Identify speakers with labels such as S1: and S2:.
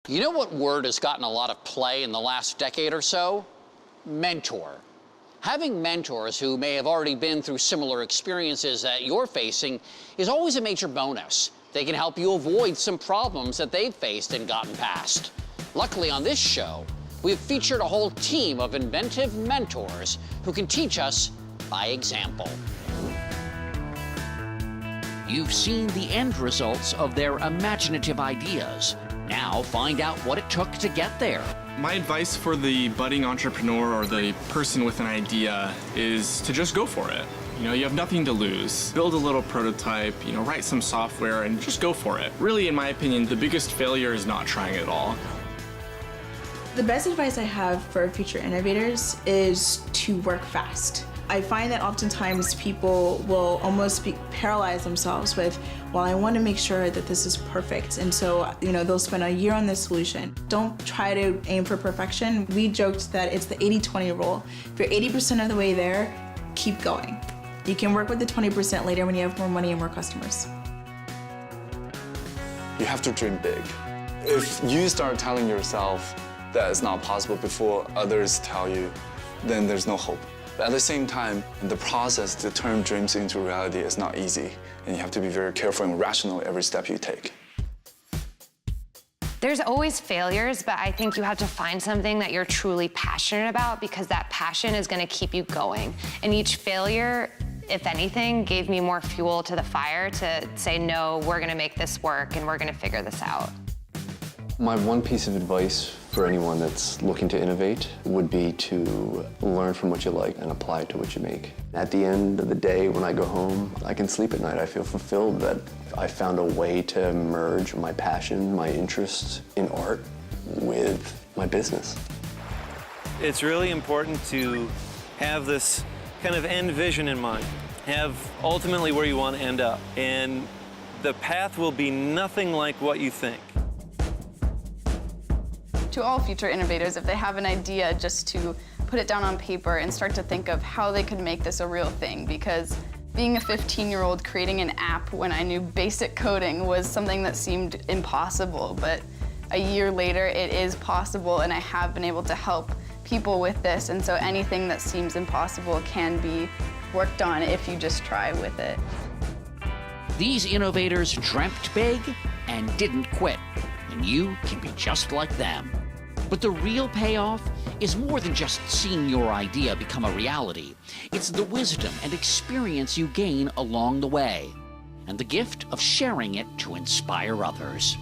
S1: You know what word has gotten a lot of play in the last decade or so? Mentor. Having mentors who may have already been through similar experiences that you're facing is always a major bonus. They can help you avoid some problems that they've faced and gotten past. Luckily, on this show, we've featured a whole team of inventive mentors who can teach us by example. You've seen the end results of their imaginative ideas. Now find out what it took to get there.
S2: My advice for the budding entrepreneur or the person with an idea is to just go for it. You know, you have nothing to lose. Build a little prototype, write some software and just go for it. Really, in my opinion, the biggest failure is not trying at all.
S3: The best advice I have for future innovators is to work fast. I find that oftentimes people will almost paralyze themselves with, well, I want to make sure that this is perfect. And so, they'll spend a year on this solution. Don't try to aim for perfection. We joked that it's the 80-20 rule. If you're 80% of the way there, keep going. You can work with the 20% later when you have more money and more customers.
S4: You have to dream big. If you start telling yourself that it's not possible before others tell you, then there's no hope. But at the same time, the process to turn dreams into reality is not easy, and you have to be very careful and rational every step you take.
S5: There's always failures, but I think you have to find something that you're truly passionate about, because that passion is going to keep you going. And each failure, if anything, gave me more fuel to the fire to say, no, we're going to make this work and we're going to figure this out.
S6: My one piece of advice for anyone that's looking to innovate would be to learn from what you like and apply it to what you make. At the end of the day, when I go home, I can sleep at night. I feel fulfilled that I found a way to merge my passion, my interest in art with my business.
S7: It's really important to have this kind of end vision in mind, have ultimately where you want to end up, and the path will be nothing like what you think.
S8: To all future innovators, if they have an idea, just to put it down on paper and start to think of how they could make this a real thing, because being a 15-year-old creating an app when I knew basic coding was something that seemed impossible, but a year later it is possible, and I have been able to help people with this, and so anything that seems impossible can be worked on if you just try with it.
S1: These innovators dreamt big and didn't quit, and you can be just like them. But the real payoff is more than just seeing your idea become a reality. It's the wisdom and experience you gain along the way, and the gift of sharing it to inspire others.